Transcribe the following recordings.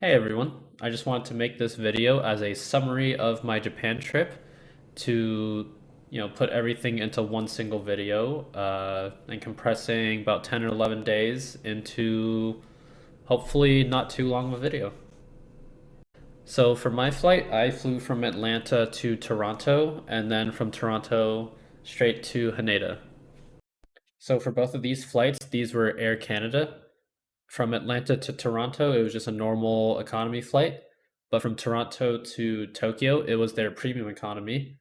Hey everyone, I just wanted to make this video as a summary of my Japan trip to, put everything into one single video and compressing about 10 or 11 days into hopefully not too long of a video. So for my flight, I flew from Atlanta to Toronto and then from Toronto straight to Haneda. So for both of these flights, these were Air Canada. From Atlanta to Toronto, it was just a normal economy flight. But from Toronto to Tokyo, it was their premium economy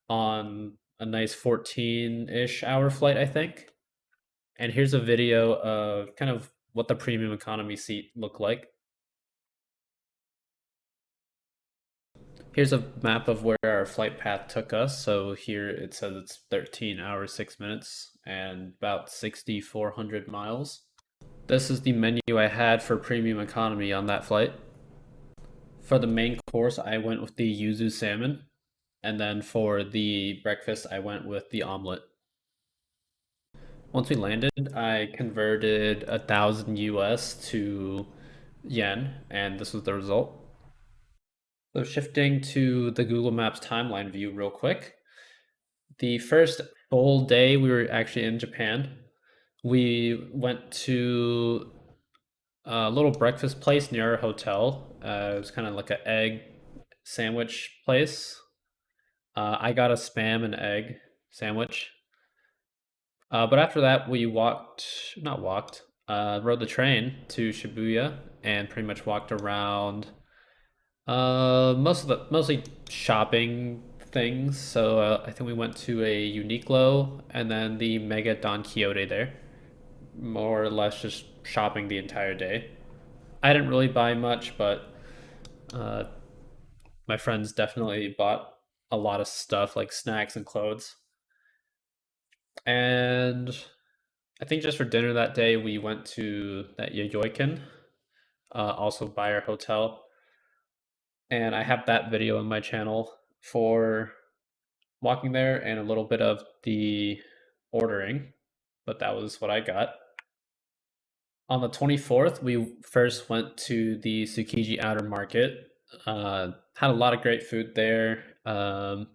on a nice 14-ish hour flight, I think. And here's a video of kind of what the premium economy seat looked like. Here's a map of where our flight path took us. So here it says it's 13 hours, 6 minutes, and about 6,400 miles. This is the menu I had for premium economy on that flight. For the main course, I went with the yuzu salmon, and then for the breakfast, I went with the omelet. Once we landed, I converted 1,000 US to yen, and this was the result. So shifting to the Google Maps timeline view real quick. The first full day we were actually in Japan, we went to a little breakfast place near our hotel. It was kind of like an egg sandwich place. I got a spam and egg sandwich. But after that, we not walked, rode the train to Shibuya and pretty much walked around mostly shopping things. So I think we went to a Uniqlo and then the Mega Don Quixote there. More or less just shopping the entire day. I didn't really buy much, but uh, my friends definitely bought a lot of stuff like snacks and clothes. And I think just for dinner that day, we went to that Yoyoiken, also by our hotel. And I have that video on my channel for walking there and a little bit of the ordering, but that was what I got. On the 24th, we first went to the Tsukiji Outer Market. Had a lot of great food there. But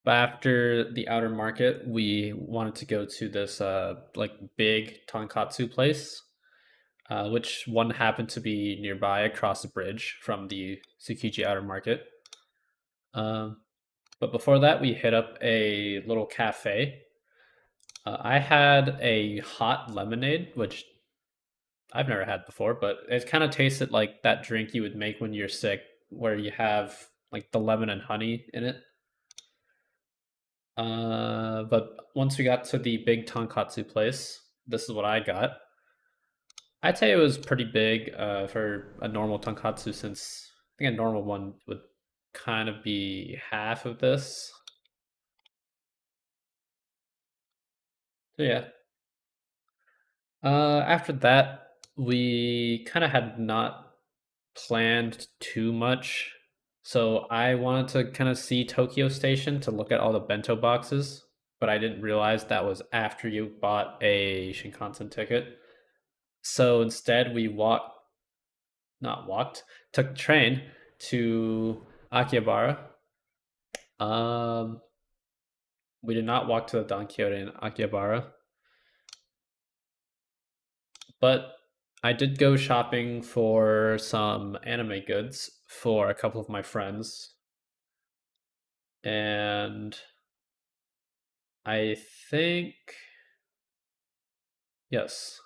after the outer market, we wanted to go to this like big tonkatsu place, which one happened to be nearby across the bridge from the Tsukiji outer market. Um, but before that, we hit up a little cafe. I had a hot lemonade, which I've never had before, but it kind of tasted like that drink you would make when you're sick, where you have like the lemon and honey in it. But once we got to the big tonkatsu place, this is what I got. I'd say it was pretty big for a normal tonkatsu, since I think a normal one would kind of be half of this. So yeah. After that, we kind of had not planned too much. So I wanted to kind of see Tokyo Station to look at all the bento boxes, but I didn't realize that was after you bought a Shinkansen ticket. So instead, we not walked, took the train to Akihabara. Um, we did not walk to the Don Quixote in Akihabara, but I did go shopping for some anime goods for a couple of my friends, and I think, yes.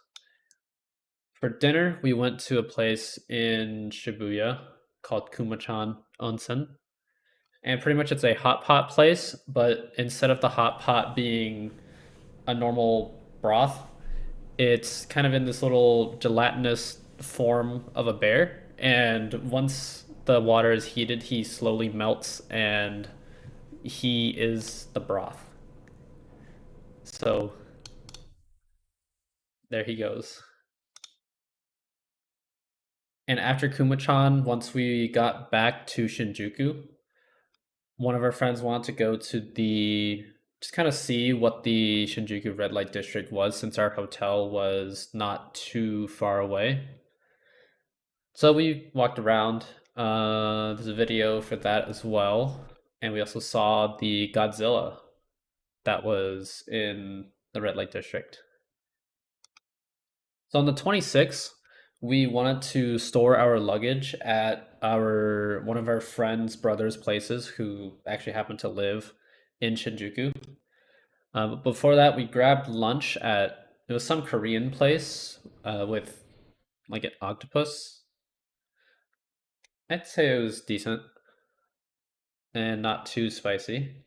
For dinner, we went to a place in Shibuya called Kumachan Onsen. And pretty much it's a hot pot place, but instead of the hot pot being a normal broth, it's kind of in this little gelatinous form of a bear. And once the water is heated, he slowly melts and he is the broth. So there he goes. And after Kumachan, once we got back to Shinjuku, one of our friends wanted to go to the just kind of see what the Shinjuku red light district was, since our hotel was not too far away. So we walked around. There's a video for that as well. And we also saw the Godzilla that was in the Red Light District. So on the 26th, we wanted to store our luggage at our one of our friends' brothers' places who actually happened to live in Shinjuku. But before that, we grabbed lunch at it was some Korean place with like an octopus. I'd say it was decent and not too spicy.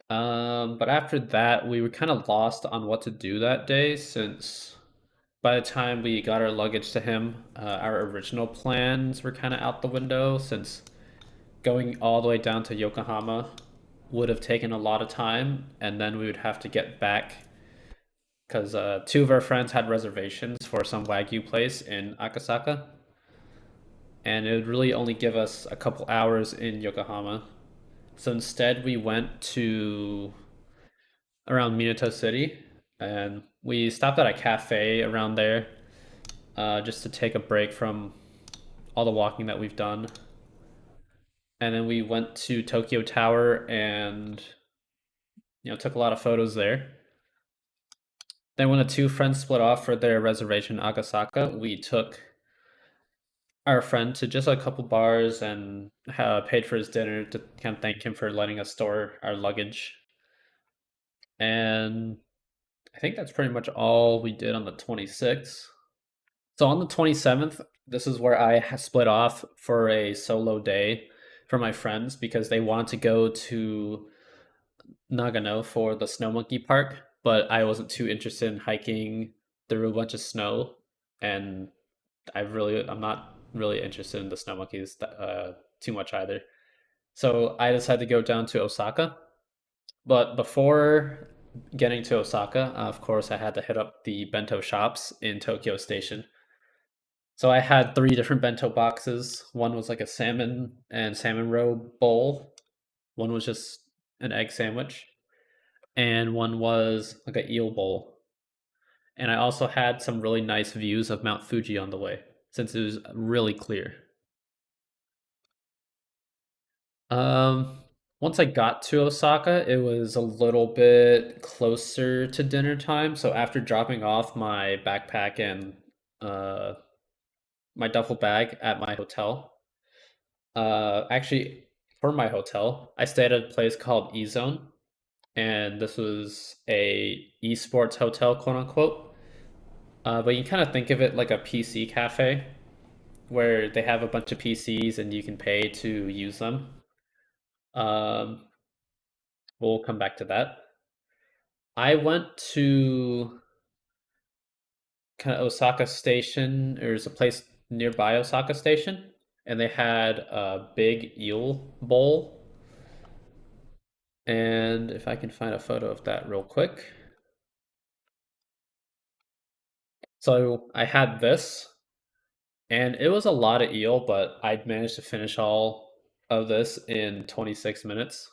But after that, we were kind of lost on what to do that day since by the time we got our luggage to him, our original plans were kind of out the window since going all the way down to Yokohama would have taken a lot of time, and then we would have to get back because two of our friends had reservations for some Wagyu place in Akasaka, and it would really only give us a couple hours in Yokohama. So instead, we went to around Minato City, and we stopped at a cafe around there just to take a break from all the walking that we've done. And then we went to Tokyo Tower and took a lot of photos there. Then when the two friends split off for their reservation in Agasaka, we took our friend to just a couple bars and paid for his dinner to kind of thank him for letting us store our luggage. And I think that's pretty much all we did on the 26th. So on the 27th, this is where I split off for a solo day for my friends because they wanted to go to Nagano for the snow monkey park, but I wasn't too interested in hiking through a bunch of snow, and I'm not really interested in the snow monkeys too much either. So I decided to go down to Osaka. But before getting to Osaka, of course, I had to hit up the bento shops in Tokyo Station. So I had three different bento boxes. One was like a salmon and salmon roe bowl. One was just an egg sandwich, and one was like an eel bowl. And I also had some really nice views of Mount Fuji on the way since it was really clear. Um, Once I got to Osaka, it was a little bit closer to dinner time. So after dropping off my backpack and uh, my duffel bag at my hotel, actually for my hotel, I stayed at a place called E Zone, and this was a esports hotel, quote unquote. But you kind of think of it like a PC cafe where they have a bunch of PCs and you can pay to use them. Um, we'll come back to that. I went to kind of Osaka Station. There's a place nearby Osaka Station, and they had a big eel bowl. And if I can find a photo of that real quick. So I had this, and it was a lot of eel, but I'd managed to finish all of this in 26 minutes.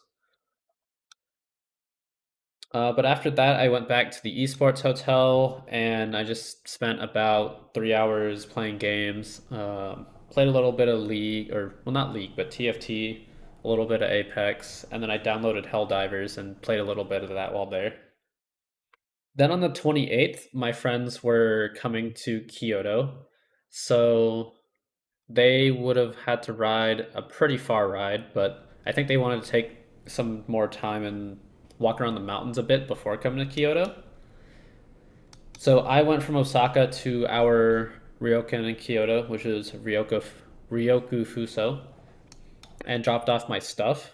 But after that, I went back to the esports hotel and I just spent about 3 hours playing games. Played a little bit of League, or well, not League, but TFT, a little bit of Apex, and then I downloaded Helldivers and played a little bit of that while there. Then on the 28th, my friends were coming to Kyoto, so they would have had to ride a pretty far ride, but I think they wanted to take some more time and walk around the mountains a bit before coming to Kyoto. So I went from Osaka to our ryokan in Kyoto, which is Ryoku Fuso, and dropped off my stuff.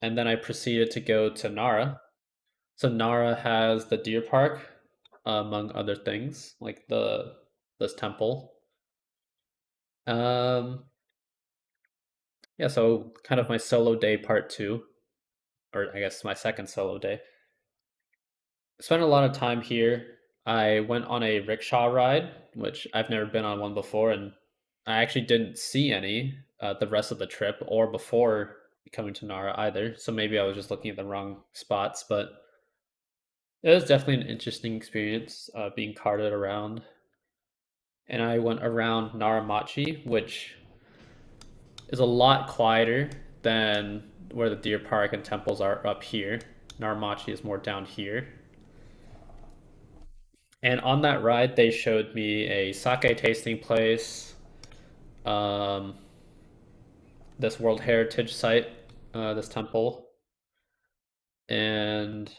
And then I proceeded to go to Nara. So Nara has the deer park, among other things, like the this temple. Um, yeah, so kind of my solo day part two, or I guess my second solo day. Spent a lot of time here. I went on a rickshaw ride, which I've never been on one before, and I actually didn't see any the rest of the trip or before coming to Nara either. So maybe I was just looking at the wrong spots, but it was definitely an interesting experience being carted around. and I went around Naramachi, which is a lot quieter than where the deer park and temples are up here. Naramachi is more down here. And on that ride, they showed me a sake tasting place, um, this World Heritage site, this temple, and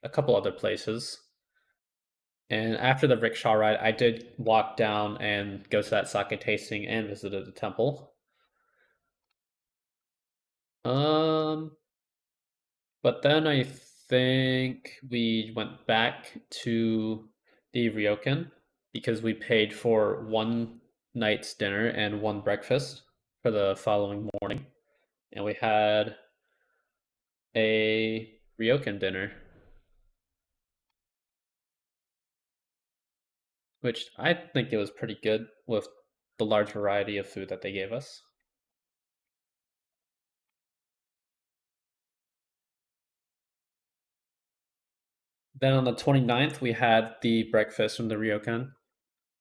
a couple other places. And after the rickshaw ride, I did walk down and go to that sake tasting and visited the temple. Um, but then I think we went back to the Ryokan because we paid for one night's dinner and one breakfast for the following morning. And we had a Ryokan dinner, which I think it was pretty good with the large variety of food that they gave us. Then on the 29th, we had the breakfast from the Ryokan.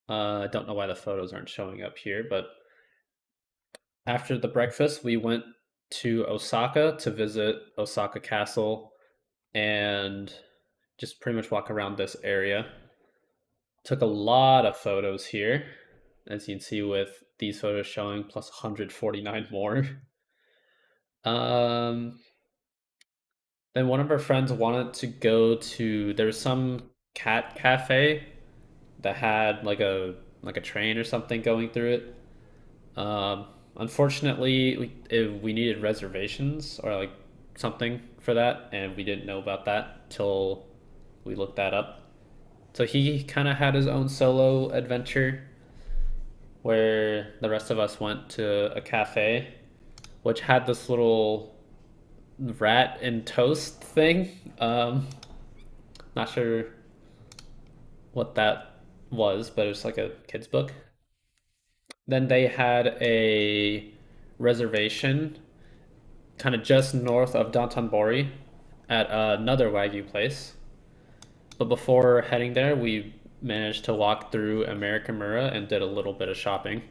I don't know why the photos aren't showing up here, but after the breakfast, we went to Osaka to visit Osaka Castle and just pretty much walk around this area. Took a lot of photos here, as you can see with these photos showing plus 149 more. Um, then one of our friends wanted to go to there was some cat cafe that had like a train or something going through it. Unfortunately, we needed reservations or like something for that, and we didn't know about that till we looked that up. So he kind of had his own solo adventure where the rest of us went to a cafe, which had this little rat and toast thing. Not sure what that was, but it was like a kid's book. Then they had a reservation kind of just north of Downtonbori at another Wagyu place. But before heading there, we managed to walk through Amerikamura and did a little bit of shopping.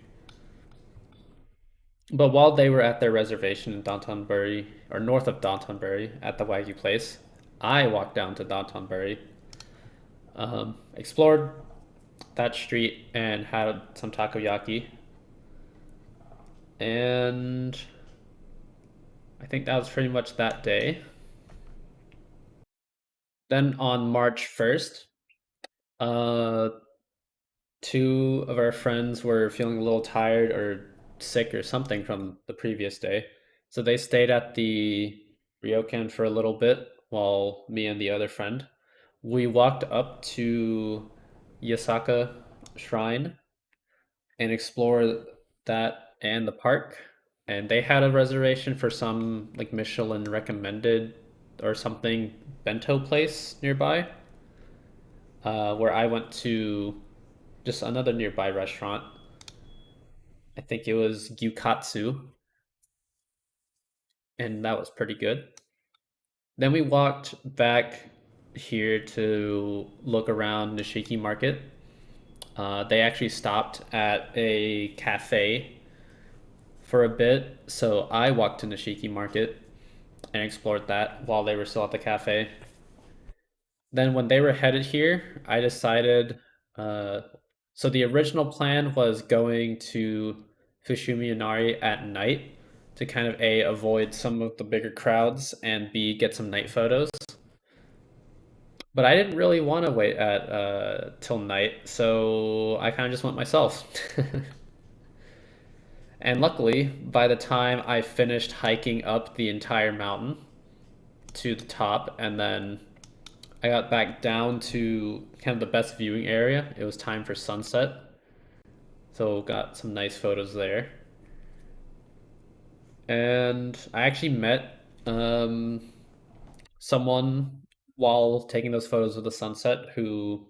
But while they were at their reservation in Downtonburi, or north of Downtonburi, at the Wagyu place, I walked down to Downtonburi, explored that street, and had some takoyaki. And I think that was pretty much that day. Then on March 1st, uh, two of our friends were feeling a little tired or sick or something from the previous day. So they stayed at the Ryokan for a little bit while me and the other friend. We walked up to Yasaka Shrine and explored that and the park. And they had a reservation for some like Michelin recommended or something bento place nearby, where I went to just another nearby restaurant. I think it was Gyukatsu, and that was pretty good. Then we walked back here to look around Nishiki Market. They actually stopped at a cafe for a bit, so I walked to Nishiki Market and explored that while they were still at the cafe. Then when they were headed here, I decided. Uh, so the original plan was going to Fushimi Inari at night to kind of a avoid some of the bigger crowds and b get some night photos. But I didn't really want to wait at till night, so I kind of just went myself. And luckily, by the time I finished hiking up the entire mountain to the top and then I got back down to kind of the best viewing area. It was time for sunset, so got some nice photos there. And I actually met someone while taking those photos of the sunset who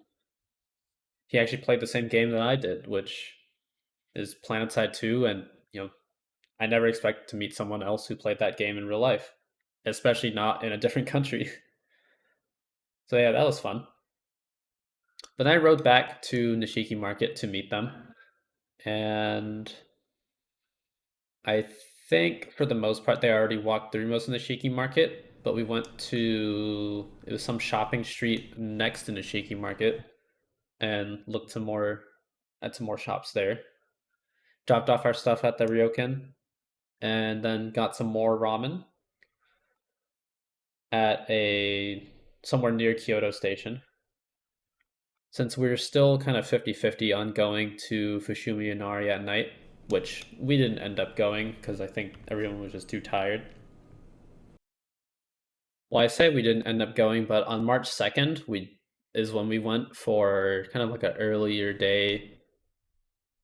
he actually played the same game that I did, which is PlanetSide 2. And I never expected to meet someone else who played that game in real life, especially not in a different country. So yeah, that was fun. But I rode back to Nishiki Market to meet them. And I think for the most part they already walked through most of the Nishiki Market, but we went to it was some shopping street next to Nishiki Market and looked some more at some more shops there. Dropped off our stuff at the Ryokan and then got some more ramen at a somewhere near Kyoto Station. Since we were still kind of 50-50 on going to Fushimi Inari at night, which we didn't end up going because I think everyone was just too tired. Well, I say we didn't end up going, but on March 2nd, we is when we went for kind of like an earlier day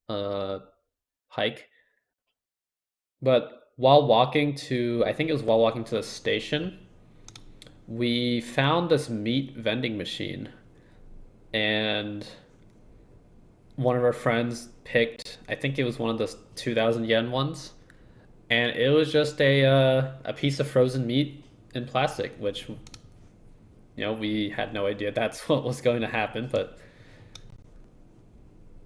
uh hike. But while walking to I think it was while walking to the station, we found this meat vending machine and one of our friends picked I think it was one of the 2000 yen ones and it was just a piece of frozen meat in plastic, which we had no idea that's what was going to happen, but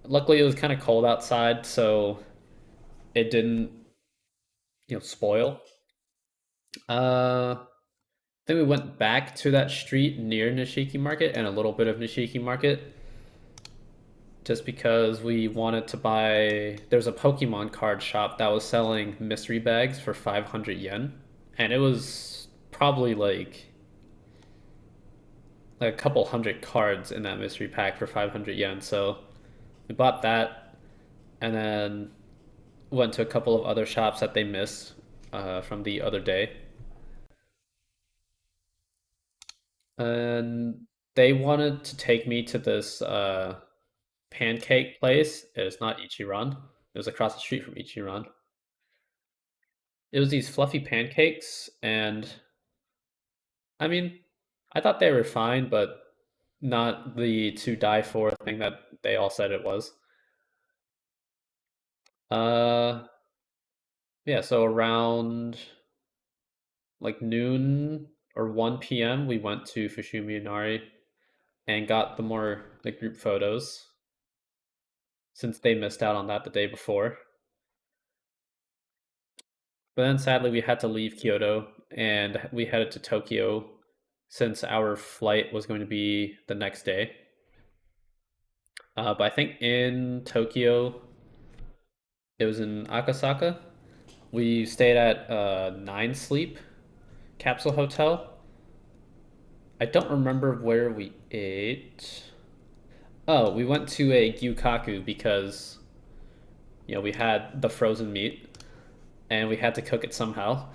luckily it was kind of cold outside, so it didn't spoil. Then we went back to that street near Nishiki Market and a little bit of Nishiki Market just because we wanted to buy. There's a Pokemon card shop that was selling mystery bags for 500 yen, and it was probably like a couple hundred cards in that mystery pack for 500 yen. So we bought that, and then went to a couple of other shops that they missed from the other day, and they wanted to take me to this pancake place. It's not Ichiran. It was across the street from Ichiran. It was these fluffy pancakes, and I mean, I thought they were fine, but not the to die for thing that they all said it was. Uh, yeah, so around like noon or 1 p.m., we went to Fushimi Inari and got the more the group photos since they missed out on that the day before. But then sadly, we had to leave Kyoto and we headed to Tokyo since our flight was going to be the next day. But I think in Tokyo, it was in Akasaka. We stayed at Nine Sleep Capsule Hotel. I don't remember where we ate. Oh, we went to a Gyukaku because we had the frozen meat and we had to cook it somehow.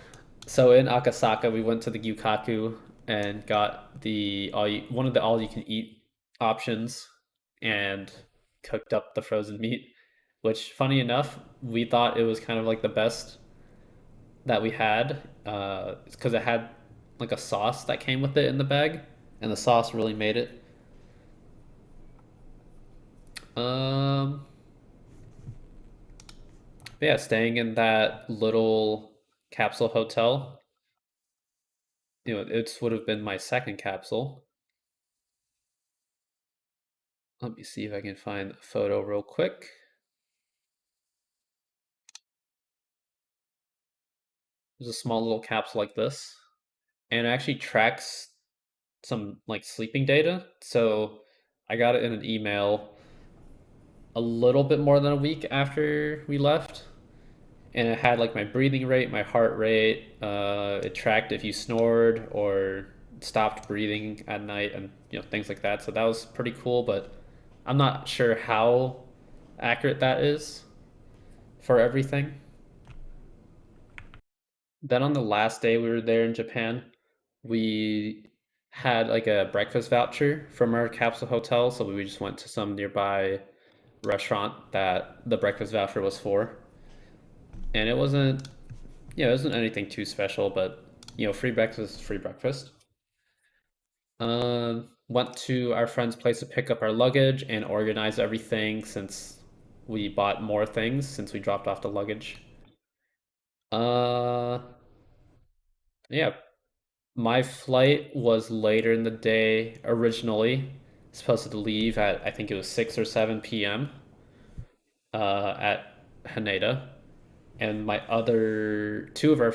So in Akasaka, we went to the Gyukaku and got one of the all you can eat options and cooked up the frozen meat, which funny enough, we thought it was kind of like the best that we had because it had like a sauce that came with it in the bag, and the sauce really made it. Um, but yeah, staying in that little capsule hotel, it would have been my second capsule. Let me see if I can find a photo real quick. There's a small little capsule like this, and it actually tracks some like sleeping data. So I got it in an email a little bit more than a week after we left, and it had like my breathing rate, my heart rate. It tracked if you snored or stopped breathing at night, and things like that. So that was pretty cool, but I'm not sure how accurate that is for everything. Then on the last day we were there in Japan, we had like a breakfast voucher from our capsule hotel, so we just went to some nearby restaurant that the breakfast voucher was for. And it wasn't anything too special, but free breakfast is free breakfast. Went to our friend's place to pick up our luggage and organize everything since we bought more things since we dropped off the luggage. Uh, yeah, my flight was later in the day originally. Supposed to leave at I think it was 6 or 7 p.m. at Haneda, and my other two of our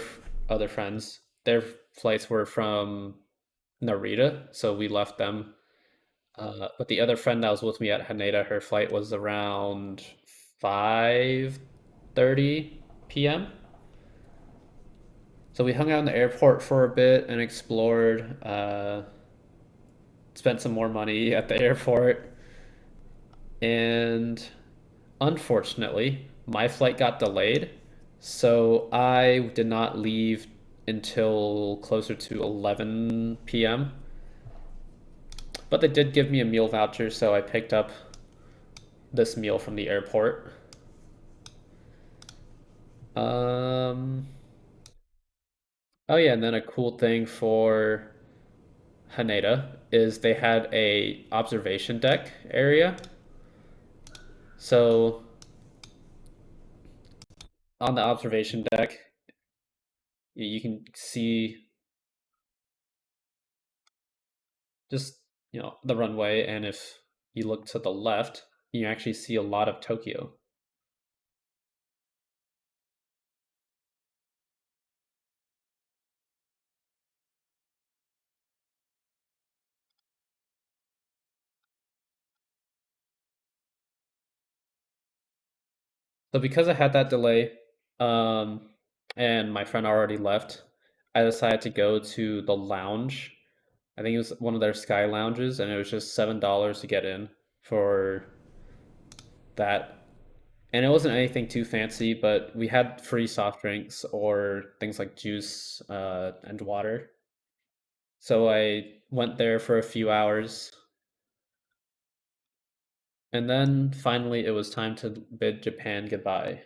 other friends, their flights were from Narita, so we left them. But the other friend that was with me at Haneda, her flight was around 5:30 p.m. So we hung out in the airport for a bit and explored, spent some more money at the airport, and unfortunately, my flight got delayed, so I did not leave until closer to 11 p.m. But they did give me a meal voucher, so I picked up this meal from the airport. Um, oh yeah, and then a cool thing for Haneda is they had a observation deck area. So on the observation deck, you can see just, the runway, and if you look to the left, you actually see a lot of Tokyo. So because I had that delay, um, and my friend already left, I decided to go to the lounge. I think it was one of their sky lounges, and it was just $7 to get in for that. And it wasn't anything too fancy, but we had free soft drinks or things like juice, and water. So I went there for a few hours, and then finally it was time to bid Japan goodbye.